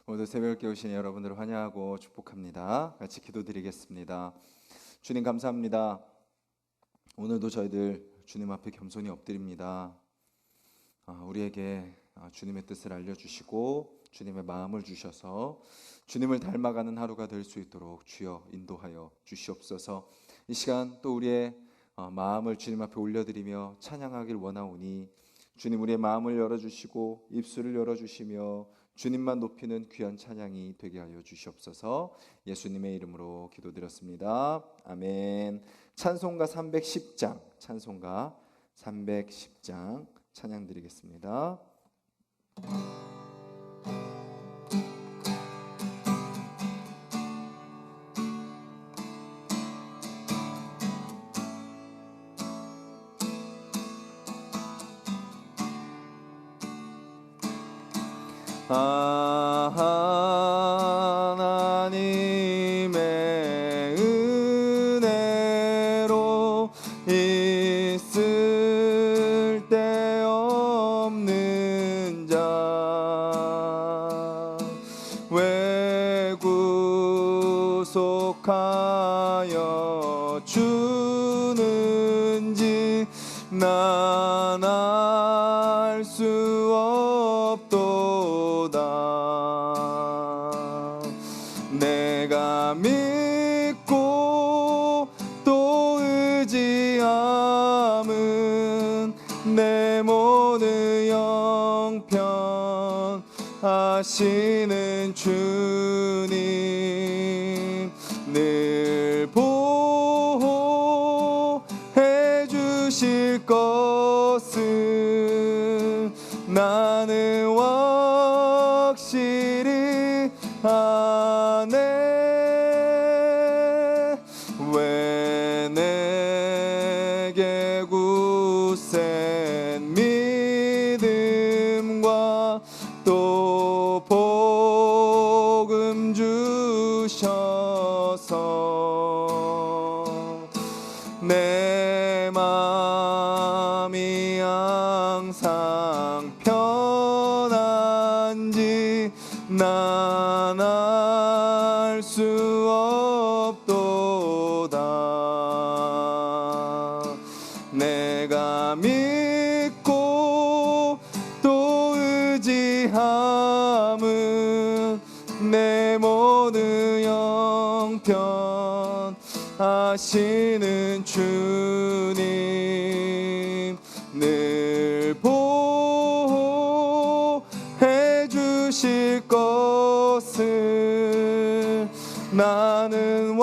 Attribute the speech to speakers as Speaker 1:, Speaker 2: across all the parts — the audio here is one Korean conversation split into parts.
Speaker 1: 오늘도 새벽에 오신 여러분들을 환영하고 축복합니다. 같이 기도드리겠습니다. 주님 감사합니다. 오늘도 저희들 주님 앞에 겸손히 엎드립니다. 우리에게 주님의 뜻을 알려주시고 주님의 마음을 주셔서 주님을 닮아가는 하루가 될 수 있도록 주여 인도하여 주시옵소서. 이 시간 또 우리의 마음을 주님 앞에 올려드리며 찬양하길 원하오니 주님 우리의 마음을 열어주시고 입술을 열어주시며 주님만 높이는 귀한 찬양이 되게 하여 주시옵소서. 예수님의 이름으로 기도드렸습니다. 아멘. 찬송가 310장 찬양 드리겠습니다. 하나님의 은혜로 있을 데 없는 자 왜 구속하여 주는지 난 알 수 없도다. 내가 믿고 또 의지함은 내 모든 형편 하시는 주님 늘 보호해 주실 것을 나는 확실히 아네. 왜 내게 굳센 믿음과 또 복음 주셔서 내 마음이 항상 편한지 난 알 수 없도다. 내가 믿고 또 의지함은 내 모든 형편 하시는 주님 늘 보호해 주실 것을 나는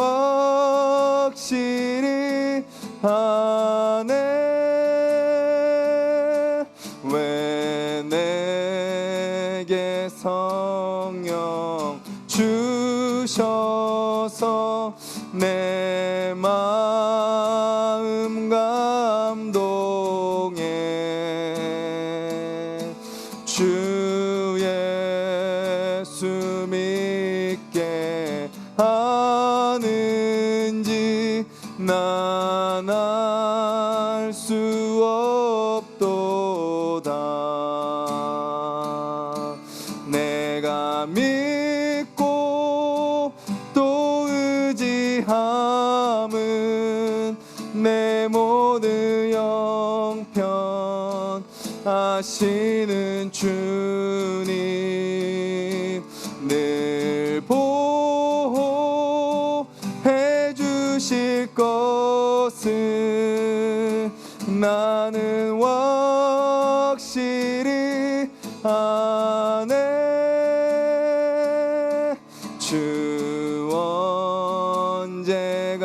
Speaker 1: 확실히 아네. 왜 내게 성령 주셔서 내 마음 감동해 주 예수 믿게 하는지 난 알 수 없도다. 내가 믿고 또 의지함은 내 모든 형편 하시는 주님 늘 보호해 주실 것을 나는 확실히 아네. 주 언제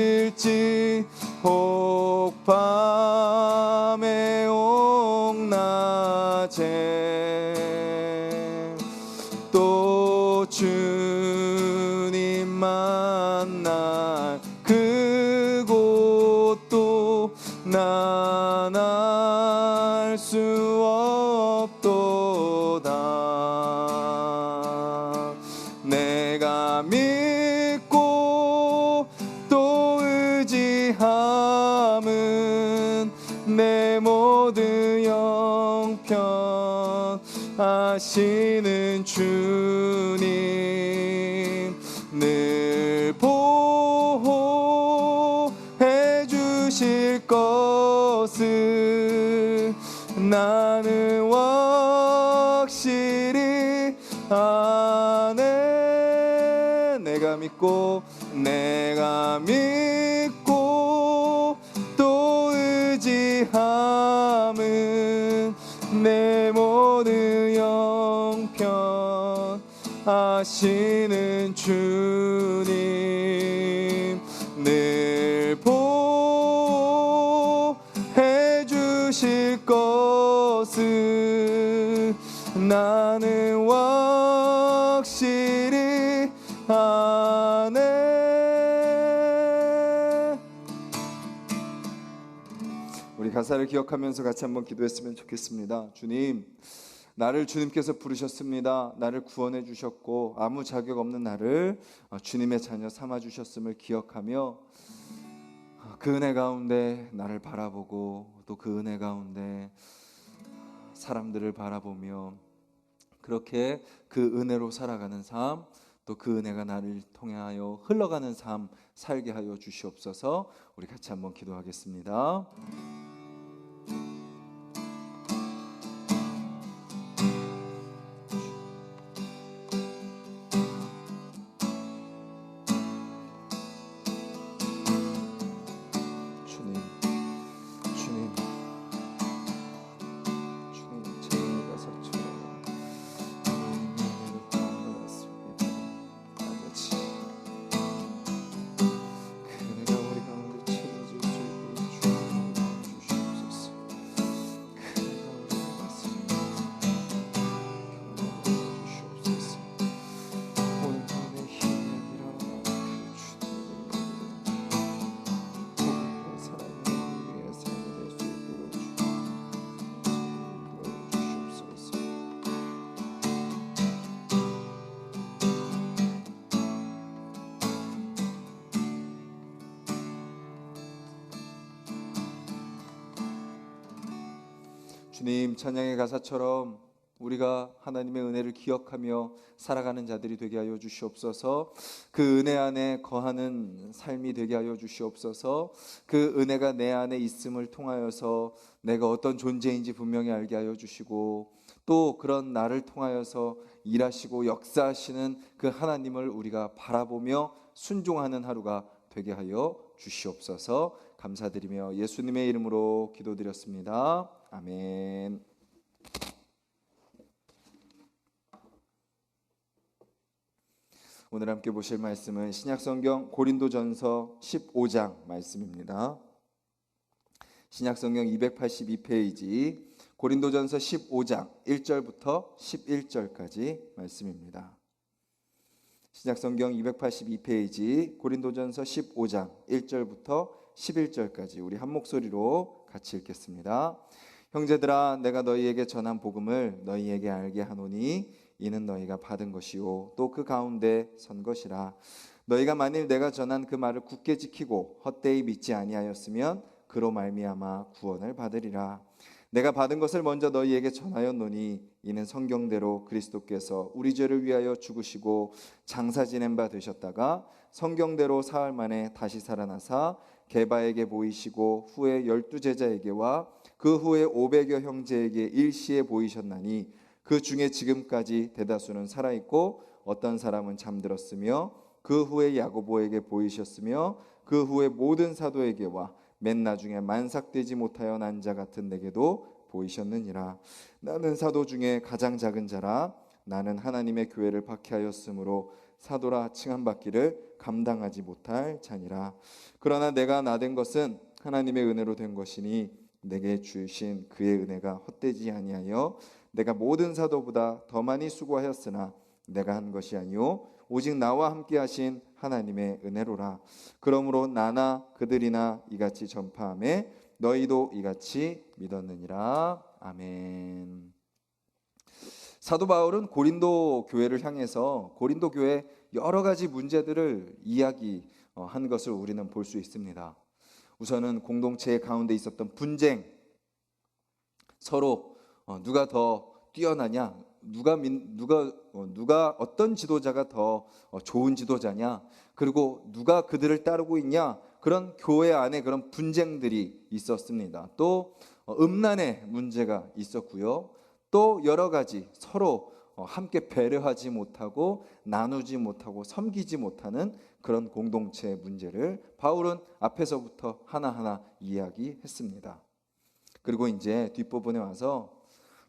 Speaker 1: 강림하실지 혹 밤에 혹 낮에 또 주님 만날 그곳도 난 알 수 없도다. 내가 믿고 또 의지함은 내 모든 형편 하시는 주님 늘 보호해 주실 것을 나는 확실히 아네. 내가 믿고 또 의지함은 내 모든 형편 하시는 주님 늘 보호해 주실 것을 나는 확실히 아네. 우리 가사를 기억하면서 같이 한번 기도했으면 좋겠습니다. 주님, 나를 주님께서 부르셨습니다. 나를 구원해 주셨고 아무 자격 없는 나를 주님의 자녀 삼아 주셨음을 기억하며 그 은혜 가운데 나를 바라보고 또 그 은혜 가운데 사람들을 바라보며 그렇게 그 은혜로 살아가는 삶, 또 그 은혜가 나를 통하여 흘러가는 삶 살게 하여 주시옵소서. 우리 같이 한번 기도하겠습니다. 주님, 찬양의 가사처럼 우리가 하나님의 은혜를 기억하며 살아가는 자들이 되게 하여 주시옵소서. 그 은혜 안에 거하는 삶이 되게 하여 주시옵소서. 그 은혜가 내 안에 있음을 통하여서 내가 어떤 존재인지 분명히 알게 하여 주시고 또 그런 나를 통하여서 일하시고 역사하시는 그 하나님을 우리가 바라보며 순종하는 하루가 되게 하여 주시옵소서. 감사드리며 예수님의 이름으로 기도드렸습니다. 아멘. 오늘 함께 보실 말씀은 신약성경 고린도전서 15장 말씀입니다. 신약성경 282페이지 고린도전서 15장 1절부터 11절까지 말씀입니다. 신약성경 282페이지 고린도전서 15장 1절부터 11절까지 우리 한 목소리로 같이 읽겠습니다. 형제들아, 내가 너희에게 전한 복음을 너희에게 알게 하노니 이는 너희가 받은 것이요 또 그 가운데 선 것이라. 너희가 만일 내가 전한 그 말을 굳게 지키고 헛되이 믿지 아니하였으면 그로 말미암아 구원을 받으리라. 내가 받은 것을 먼저 너희에게 전하였노니 이는 성경대로 그리스도께서 우리 죄를 위하여 죽으시고 장사 지낸 바 되셨다가 성경대로 사흘 만에 다시 살아나사 게바에게 보이시고 후에 12제자에게와 그 후에 500여 형제에게 일시에 보이셨나니 그 중에 지금까지 대다수는 살아있고 어떤 사람은 잠들었으며 그 후에 야고보에게 보이셨으며 그 후에 모든 사도에게와 맨 나중에 만삭되지 못하여 난 자 같은 내게도 보이셨느니라. 나는 사도 중에 가장 작은 자라. 나는 하나님의 교회를 박해하였으므로 사도라 칭함받기를 감당하지 못할 자니라. 그러나 내가 나된 것은 하나님의 은혜로 된 것이니 내게 주신 그의 은혜가 헛되지 아니하여 내가 모든 사도보다 더 많이 수고하였으나 내가 한 것이 아니요 오직 나와 함께 하신 하나님의 은혜로라. 그러므로 나나 그들이나 이같이 전파하매 너희도 이같이 믿었느니라. 아멘. 사도 바울은 고린도 교회를 향해서 고린도 교회 여러 가지 문제들을 이야기한 것을 우리는 볼 수 있습니다. 우선은 공동체 가운데 있었던 분쟁, 서로 누가 더 뛰어나냐, 누가 어떤 지도자가 더 좋은 지도자냐, 그리고 누가 그들을 따르고 있냐, 그런 교회 안에 그런 분쟁들이 있었습니다. 또 음란의 문제가 있었고요. 또 여러 가지 서로 함께 배려하지 못하고 나누지 못하고 섬기지 못하는 그런 공동체의 문제를 바울은 앞에서부터 하나하나 이야기했습니다. 그리고 이제 뒷부분에 와서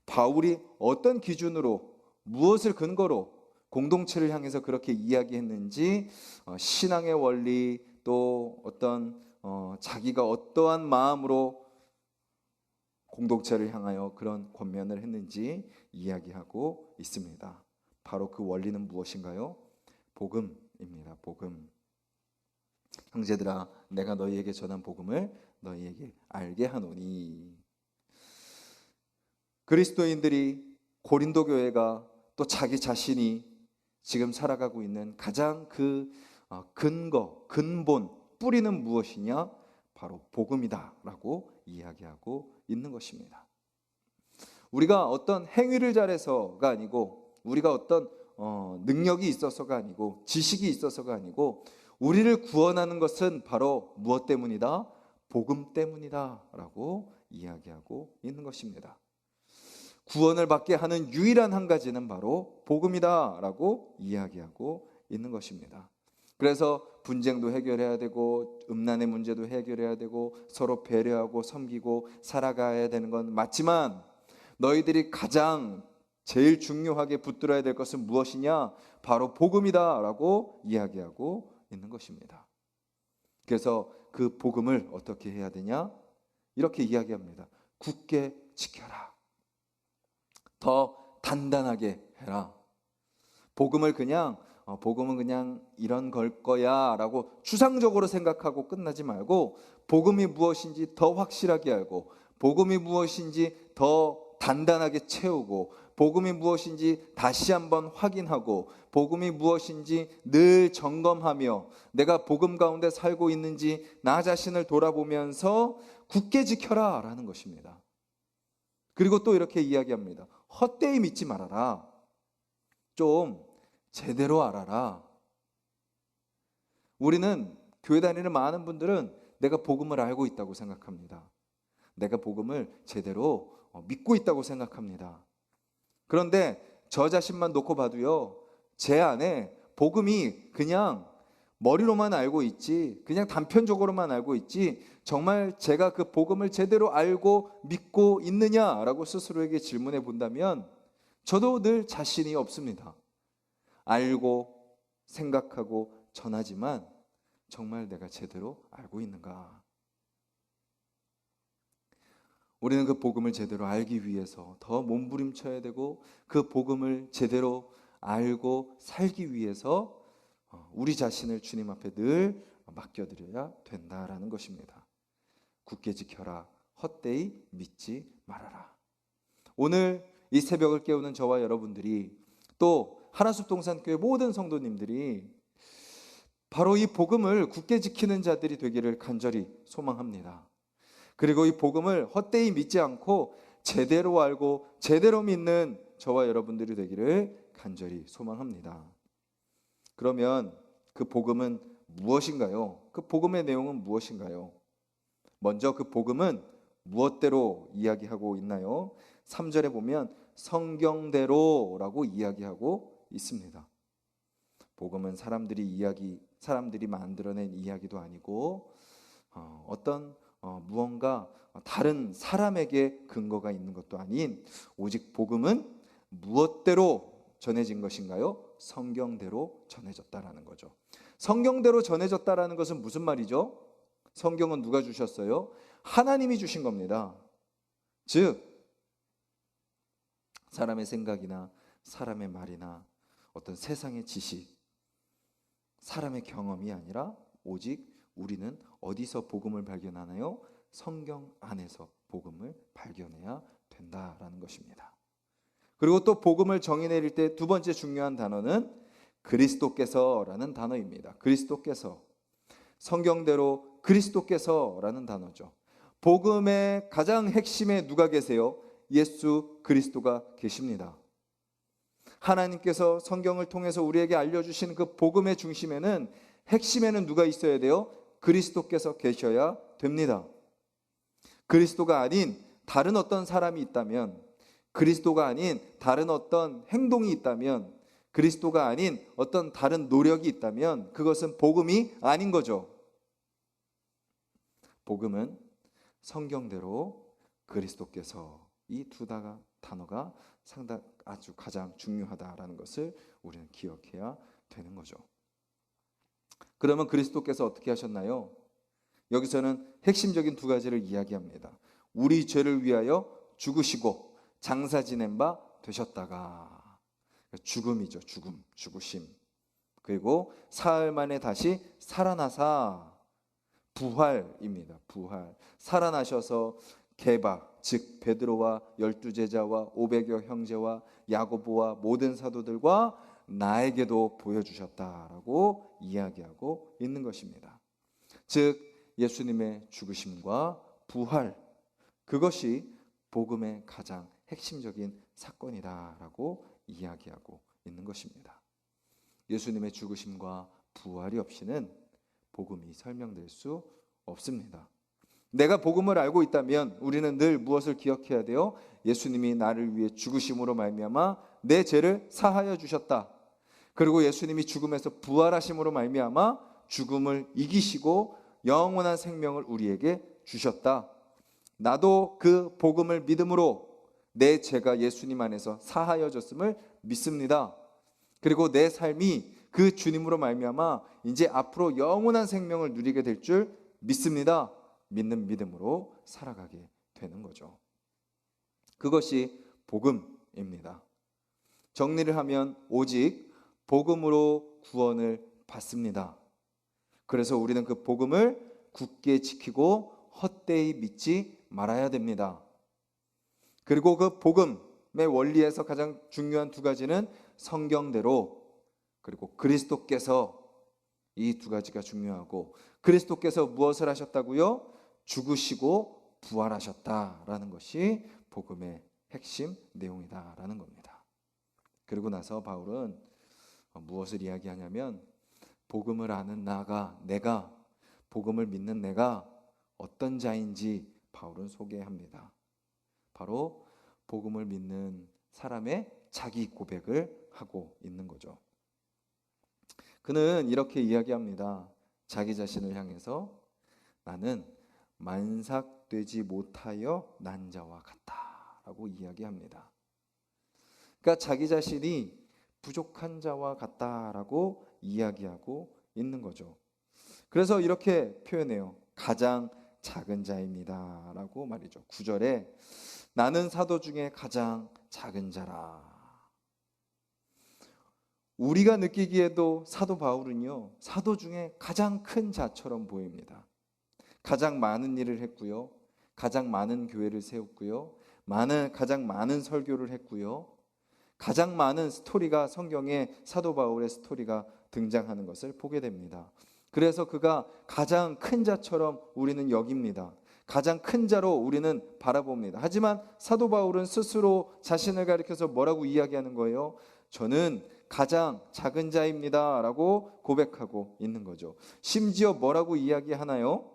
Speaker 1: 바울이 어떤 기준으로 무엇을 근거로 공동체를 향해서 그렇게 이야기했는지 신앙의 원리 또 어떤 자기가 어떠한 마음으로 공동체를 향하여 그런 권면을 했는지 이야기하고 있습니다. 바로 그 원리는 무엇인가요? 복음입니다. 복음. 형제들아, 내가 너희에게 전한 복음을 너희에게 알게 하노니. 그리스도인들이 고린도 교회가 또 자기 자신이 지금 살아가고 있는 가장 그 근본, 뿌리는 무엇이냐? 바로 복음이다라고 이야기하고 있는 것입니다. 우리가 어떤 행위를 잘해서가 아니고, 우리가 어떤 능력이 있어서가 아니고, 지식이 있어서가 아니고, 우리를 구원하는 것은 바로 무엇 때문이다? 복음 때문이다라고 이야기하고 있는 것입니다. 구원을 받게 하는 유일한 한 가지는 바로 복음이다라고 이야기하고 있는 것입니다. 그래서 분쟁도 해결해야 되고 음란의 문제도 해결해야 되고 서로 배려하고 섬기고 살아가야 되는 건 맞지만, 너희들이 가장 제일 중요하게 붙들어야 될 것은 무엇이냐? 바로 복음이다라고 이야기하고 있는 것입니다. 그래서 그 복음을 어떻게 해야 되냐? 이렇게 이야기합니다. 굳게 지켜라. 더 단단하게 해라. 복음은 그냥 이런 걸 거야 라고 추상적으로 생각하고 끝나지 말고, 복음이 무엇인지 더 확실하게 알고, 복음이 무엇인지 더 단단하게 채우고, 복음이 무엇인지 다시 한번 확인하고, 복음이 무엇인지 늘 점검하며 내가 복음 가운데 살고 있는지 나 자신을 돌아보면서 굳게 지켜라 라는 것입니다. 그리고 또 이렇게 이야기합니다. 헛되이 믿지 말아라. 좀 제대로 알아라. 우리는 교회 다니는 많은 분들은 내가 복음을 알고 있다고 생각합니다. 내가 복음을 제대로 믿고 있다고 생각합니다. 그런데 저 자신만 놓고 봐도요, 제 안에 복음이 그냥 머리로만 알고 있지, 그냥 단편적으로만 알고 있지, 정말 제가 그 복음을 제대로 알고 믿고 있느냐라고 스스로에게 질문해 본다면 저도 늘 자신이 없습니다. 알고 생각하고 전하지만 정말 내가 제대로 알고 있는가? 우리는 그 복음을 제대로 알기 위해서 더 몸부림쳐야 되고, 그 복음을 제대로 알고 살기 위해서 우리 자신을 주님 앞에 늘 맡겨드려야 된다라는 것입니다. 굳게 지켜라. 헛되이 믿지 말아라. 오늘 이 새벽을 깨우는 저와 여러분들이, 또 하나숲 동산교회 모든 성도님들이 바로 이 복음을 굳게 지키는 자들이 되기를 간절히 소망합니다. 그리고 이 복음을 헛되이 믿지 않고 제대로 알고 제대로 믿는 저와 여러분들이 되기를 간절히 소망합니다. 그러면 그 복음은 무엇인가요? 그 복음의 내용은 무엇인가요? 먼저 그 복음은 무엇대로 이야기하고 있나요? 3절에 보면 성경대로라고 이야기하고 있습니다. 복음은 사람들이 만들어낸 이야기도 아니고 어떤 무언가 다른 사람에게 근거가 있는 것도 아닌, 오직 복음은 무엇대로 전해진 것인가요? 성경대로 전해졌다라는 거죠. 성경대로 전해졌다라는 것은 무슨 말이죠? 성경은 누가 주셨어요? 하나님이 주신 겁니다. 즉 사람의 생각이나 사람의 말이나 어떤 세상의 지식, 사람의 경험이 아니라 오직 우리는 어디서 복음을 발견하나요? 성경 안에서 복음을 발견해야 된다라는 것입니다. 그리고 또 복음을 정의 내릴 때 두 번째 중요한 단어는 그리스도께서라는 단어입니다. 그리스도께서, 성경대로 그리스도께서라는 단어죠. 복음의 가장 핵심에 누가 계세요? 예수 그리스도가 계십니다. 하나님께서 성경을 통해서 우리에게 알려주신 그 복음의 중심에는, 핵심에는 누가 있어야 돼요? 그리스도께서 계셔야 됩니다. 그리스도가 아닌 다른 어떤 사람이 있다면, 그리스도가 아닌 다른 어떤 행동이 있다면, 그리스도가 아닌 어떤 다른 노력이 있다면 그것은 복음이 아닌 거죠. 복음은 성경대로 그리스도께서, 이 두 단어가 아주 가장 중요하다라는 것을 우리는 기억해야 되는 거죠. 그러면 그리스도께서 어떻게 하셨나요? 여기서는 핵심적인 두 가지를 이야기합니다. 우리 죄를 위하여 죽으시고 장사 지낸 바 되셨다가, 죽음이죠. 죽으심. 그리고 사흘 만에 다시 살아나사, 부활입니다. 부활. 살아나셔서 게바, 즉 베드로와 12제자와 500여 형제와 야고보와 모든 사도들과 나에게도 보여주셨다라고 이야기하고 있는 것입니다. 즉 예수님의 죽으심과 부활, 그것이 복음의 가장 핵심적인 사건이다라고 이야기하고 있는 것입니다. 예수님의 죽으심과 부활이 없이는 복음이 설명될 수 없습니다. 내가 복음을 알고 있다면 우리는 늘 무엇을 기억해야 돼요? 예수님이 나를 위해 죽으심으로 말미암아 내 죄를 사하여 주셨다. 그리고 예수님이 죽음에서 부활하심으로 말미암아 죽음을 이기시고 영원한 생명을 우리에게 주셨다. 나도 그 복음을 믿음으로 내 죄가 예수님 안에서 사하여졌음을 믿습니다. 그리고 내 삶이 그 주님으로 말미암아 이제 앞으로 영원한 생명을 누리게 될 줄 믿습니다. 믿는 믿음으로 살아가게 되는 거죠. 그것이 복음입니다. 정리를 하면 오직 복음으로 구원을 받습니다. 그래서 우리는 그 복음을 굳게 지키고 헛되이 믿지 말아야 됩니다. 그리고 그 복음의 원리에서 가장 중요한 두 가지는 성경대로, 그리고 그리스도께서, 이 두 가지가 중요하고, 그리스도께서 무엇을 하셨다고요? 죽으시고 부활하셨다라는 것이 복음의 핵심 내용이다라는 겁니다. 그리고 나서 바울은 무엇을 이야기하냐면, 복음을 아는 내가 복음을 믿는 내가 어떤 자인지 바울은 소개합니다. 바로 복음을 믿는 사람의 자기 고백을 하고 있는 거죠. 그는 이렇게 이야기합니다. 자기 자신을 향해서, 나는 만삭되지 못하여 난 자와 같다라고 이야기합니다. 그러니까 자기 자신이 부족한 자와 같다라고 이야기하고 있는 거죠. 그래서 이렇게 표현해요. 가장 작은 자입니다 라고 말이죠. 9절에 나는 사도 중에 가장 작은 자라. 우리가 느끼기에도 사도 바울은요, 사도 중에 가장 큰 자처럼 보입니다. 가장 많은 일을 했고요, 가장 많은 교회를 세웠고요, 가장 많은 설교를 했고요, 가장 많은 스토리가, 성경에 사도 바울의 스토리가 등장하는 것을 보게 됩니다. 그래서 그가 가장 큰 자처럼 우리는 여깁니다. 가장 큰 자로 우리는 바라봅니다. 하지만 사도 바울은 스스로 자신을 가리켜서 뭐라고 이야기하는 거예요? 저는 가장 작은 자입니다 라고 고백하고 있는 거죠. 심지어 뭐라고 이야기하나요?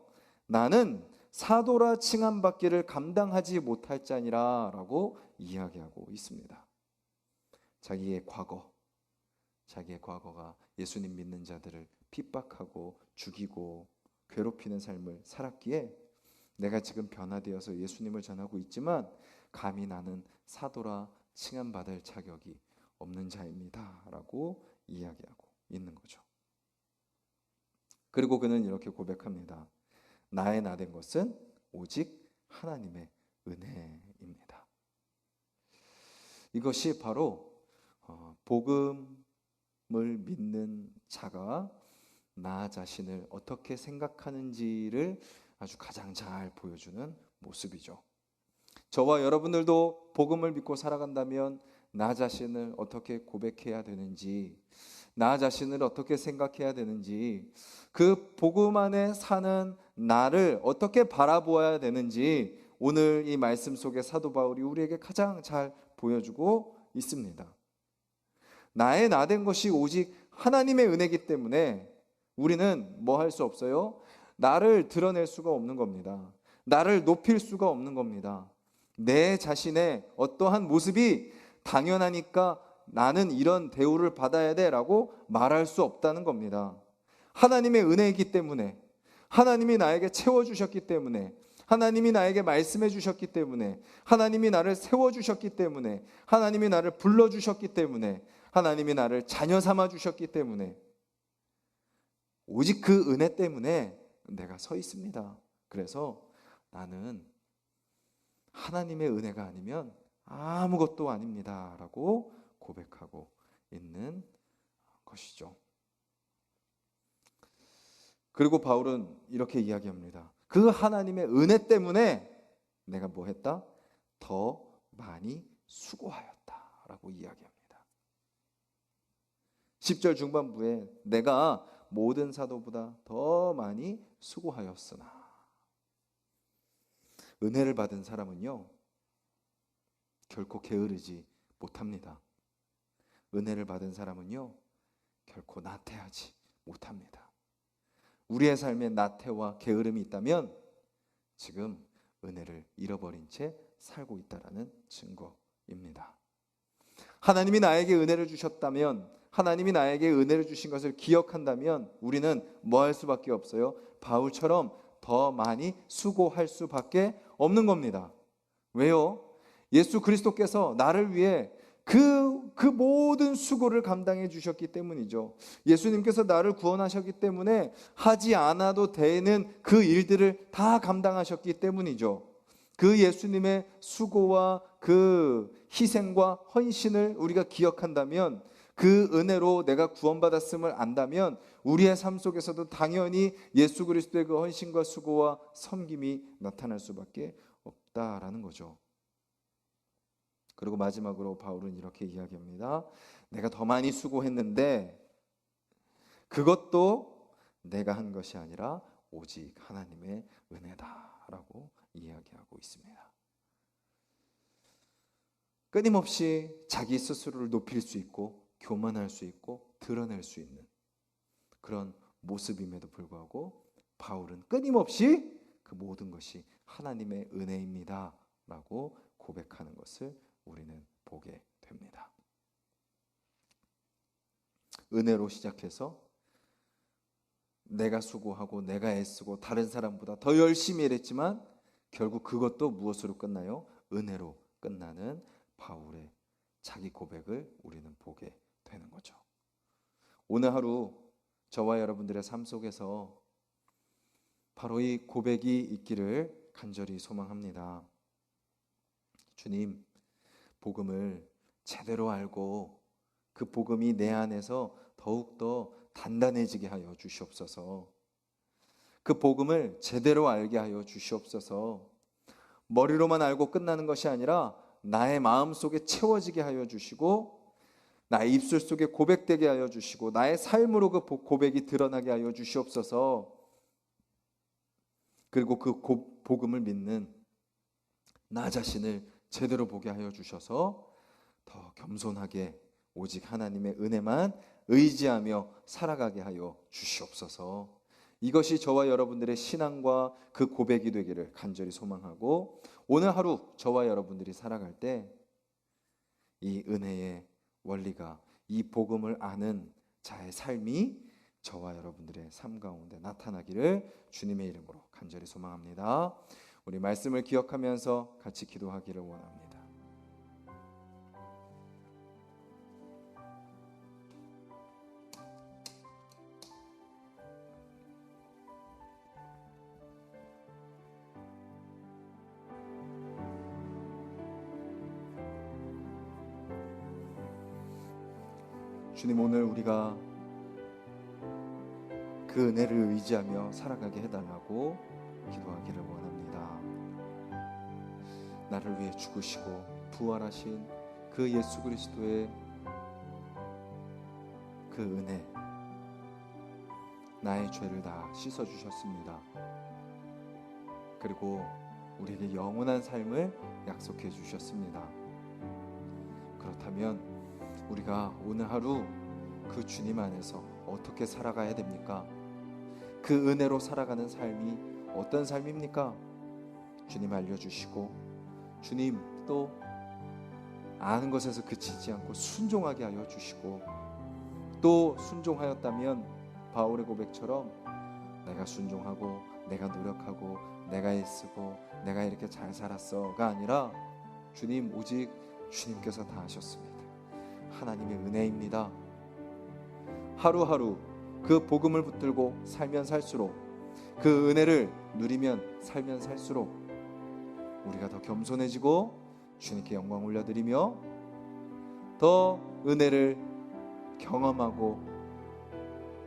Speaker 1: 나는 사도라 칭함받기를 감당하지 못할 자니라 라고 이야기하고 있습니다. 자기의 과거가 예수님 믿는 자들을 핍박하고 죽이고 괴롭히는 삶을 살았기에 내가 지금 변화되어서 예수님을 전하고 있지만 감히 나는 사도라 칭함받을 자격이 없는 자입니다 라고 이야기하고 있는 거죠. 그리고 그는 이렇게 고백합니다. 나의 나된 것은 오직 하나님의 은혜입니다. 이것이 바로 복음을 믿는 자가 나 자신을 어떻게 생각하는지를 아주 가장 잘 보여주는 모습이죠. 저와 여러분들도 복음을 믿고 살아간다면 나 자신을 어떻게 고백해야 되는지, 나 자신을 어떻게 생각해야 되는지, 그 복음 안에 사는 나를 어떻게 바라보아야 되는지 오늘 이 말씀 속에 사도 바울이 우리에게 가장 잘 보여주고 있습니다. 나의 나된 것이 오직 하나님의 은혜이기 때문에 우리는 뭐 할 수 없어요? 나를 드러낼 수가 없는 겁니다. 나를 높일 수가 없는 겁니다. 내 자신의 어떠한 모습이 당연하니까 나는 이런 대우를 받아야 돼 라고 말할 수 없다는 겁니다. 하나님의 은혜이기 때문에, 하나님이 나에게 채워주셨기 때문에, 하나님이 나에게 말씀해 주셨기 때문에, 하나님이 나를 세워주셨기 때문에, 하나님이 나를 불러주셨기 때문에, 하나님이 나를 자녀 삼아 주셨기 때문에, 오직 그 은혜 때문에 내가 서 있습니다. 그래서 나는 하나님의 은혜가 아니면 아무것도 아닙니다 라고 고백하고 있는 것이죠. 그리고 바울은 이렇게 이야기합니다. 그 하나님의 은혜 때문에 내가 뭐 했다? 더 많이 수고하였다 라고 이야기합니다. 10절 중반부에 내가 모든 사도보다 더 많이 수고하였으나, 은혜를 받은 사람은요 결코 게으르지 못합니다. 은혜를 받은 사람은요 결코 나태하지 못합니다. 우리의 삶에 나태와 게으름이 있다면 지금 은혜를 잃어버린 채 살고 있다는 증거입니다. 하나님이 나에게 은혜를 주셨다면, 하나님이 나에게 은혜를 주신 것을 기억한다면 우리는 뭐 할 수밖에 없어요? 바울처럼 더 많이 수고할 수밖에 없는 겁니다. 왜요? 예수 그리스도께서 나를 위해 그 모든 수고를 감당해 주셨기 때문이죠. 예수님께서 나를 구원하셨기 때문에 하지 않아도 되는 그 일들을 다 감당하셨기 때문이죠. 그 예수님의 수고와 그 희생과 헌신을 우리가 기억한다면, 그 은혜로 내가 구원받았음을 안다면 우리의 삶 속에서도 당연히 예수 그리스도의 그 헌신과 수고와 섬김이 나타날 수밖에 없다라는 거죠. 그리고 마지막으로 바울은 이렇게 이야기합니다. 내가 더 많이 수고했는데 그것도 내가 한 것이 아니라 오직 하나님의 은혜다라고 이야기하고 있습니다. 끊임없이 자기 스스로를 높일 수 있고 교만할 수 있고 드러낼 수 있는 그런 모습임에도 불구하고 바울은 끊임없이 그 모든 것이 하나님의 은혜입니다 라고 고백하는 것을 우리는 보게 됩니다. 은혜로 시작해서 내가 수고하고 내가 애쓰고 다른 사람보다 더 열심히 일했지만 결국 그것도 무엇으로 끝나요? 은혜로 끝나는 바울의 자기 고백을 우리는 보게 되는 거죠. 오늘 하루 저와 여러분들의 삶 속에서 바로 이 고백이 있기를 간절히 소망합니다. 주님, 복음을 제대로 알고 그 복음이 내 안에서 더욱더 단단해지게 하여 주시옵소서. 그 복음을 제대로 알게 하여 주시옵소서. 머리로만 알고 끝나는 것이 아니라 나의 마음 속에 채워지게 하여 주시고, 나의 입술 속에 고백되게 하여 주시고, 나의 삶으로 그 고백이 드러나게 하여 주시옵소서. 그리고 그 복음을 믿는 나 자신을 제대로 보게 하여 주셔서 더 겸손하게 오직 하나님의 은혜만 의지하며 살아가게 하여 주시옵소서. 이것이 저와 여러분들의 신앙과 그 고백이 되기를 간절히 소망하고, 오늘 하루 저와 여러분들이 살아갈 때 이 은혜의 원리가, 이 복음을 아는 자의 삶이 저와 여러분들의 삶 가운데 나타나기를 주님의 이름으로 간절히 소망합니다. 우리 말씀을 기억하면서 같이 기도하기를 원합니다. 주님, 오늘 우리가 그 은혜를 의지하며 살아가게 해달라고 기도하기를 원합니다. 나를 위해 죽으시고 부활하신 그 예수 그리스도의 그 은혜, 나의 죄를 다 씻어주셨습니다. 그리고 우리에게 영원한 삶을 약속해 주셨습니다. 그렇다면 우리가 오늘 하루 그 주님 안에서 어떻게 살아가야 됩니까? 그 은혜로 살아가는 삶이 어떤 삶입니까? 주님 알려주시고, 주님 또 아는 것에서 그치지 않고 순종하게 하여 주시고, 또 순종하였다면 바울의 고백처럼 내가 순종하고 내가 노력하고 내가 애쓰고 내가 이렇게 잘 살았어가 아니라 주님, 오직 주님께서 다 하셨습니다. 하나님의 은혜입니다. 하루하루 그 복음을 붙들고 살면 살수록, 그 은혜를 누리면 살면 살수록 우리가 더 겸손해지고 주님께 영광 올려드리며 더 은혜를 경험하고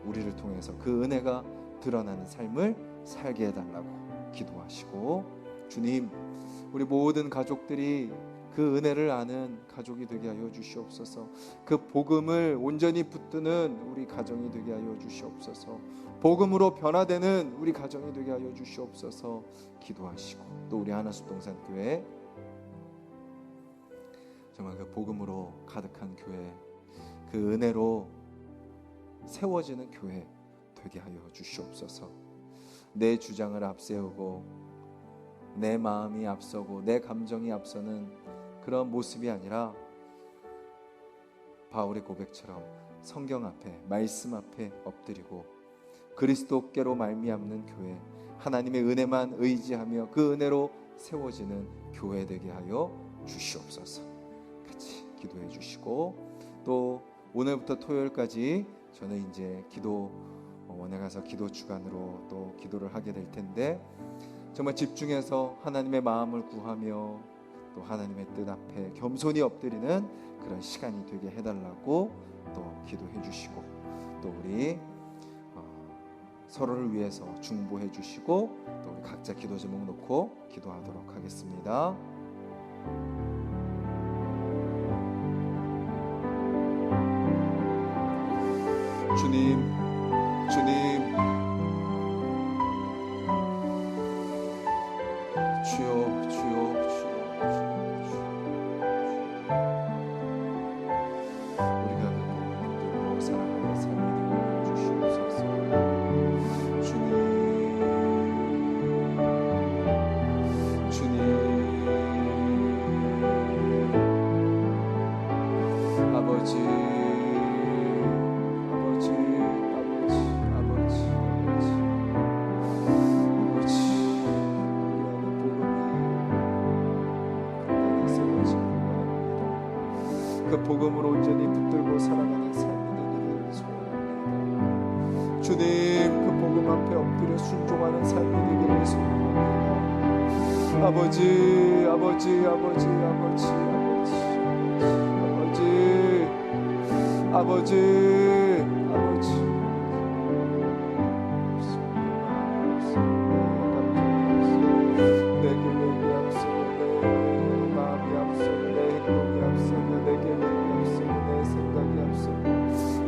Speaker 1: 우리를 통해서 그 은혜가 드러나는 삶을 살게 해달라고 기도하시고, 주님, 우리 모든 가족들이 그 은혜를 아는 가족이 되게 하여 주시옵소서. 그 복음을 온전히 붙드는 우리 가정이 되게 하여 주시옵소서. 복음으로 변화되는 우리 가정이 되게 하여 주시옵소서 기도하시고, 또 우리 하나숲동산교회 정말 그 복음으로 가득한 교회, 그 은혜로 세워지는 교회 되게 하여 주시옵소서. 내 주장을 앞세우고 내 마음이 앞서고 내 감정이 앞서는 그런 모습이 아니라 바울의 고백처럼 성경 앞에, 말씀 앞에 엎드리고 그리스도께로 말미암는 교회, 하나님의 은혜만 의지하며 그 은혜로 세워지는 교회 되게 하여 주시옵소서. 같이 기도해 주시고, 또 오늘부터 토요일까지 저는 이제 원에 가서 기도 주간으로 또 기도를 하게 될 텐데, 정말 집중해서 하나님의 마음을 구하며 또 하나님의 뜻 앞에 겸손히 엎드리는 그런 시간이 되게 해달라고 또 기도해 주시고, 또 우리 서로를 위해서 중보해 주시고, 또 우리 각자 기도 제목 놓고 기도하도록 하겠습니다. 주님, 주님, 주여, 주여, 주여, 우리가 그 복음을 붙들고 살아가는 삶이 되게 하여 주시옵소서. 주님, 주님, 아버지, 그 복음으로 온전히 붙들고 살아가는 삶이 되기를 소원합니다. 주님, 그 복음 앞에 엎드려 순종하는 삶이 되기를 소원합니다. 아버지, 아버지, 아버지, 아버지, 아버지, 아버지, 아버지, 아버지.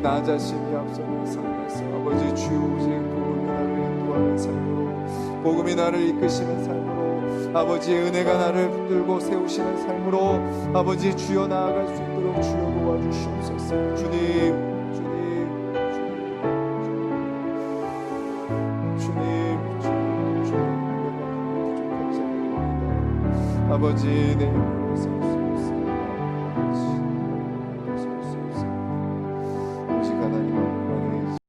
Speaker 1: 나 자신이 앞서는 삶에서 아버지, 주 오직 복음이 나를 인도하는 삶으로, 복음이 나를 이끄시는 삶으로, 아버지 은혜가 나를 붙들고 세우시는 삶으로 아버지 주여 나아갈 수 있도록 주여 도와주시옵소서. 주님, 주님, 주님, 주님, 주님, 주님, 아버지 내 영혼을 세우소서.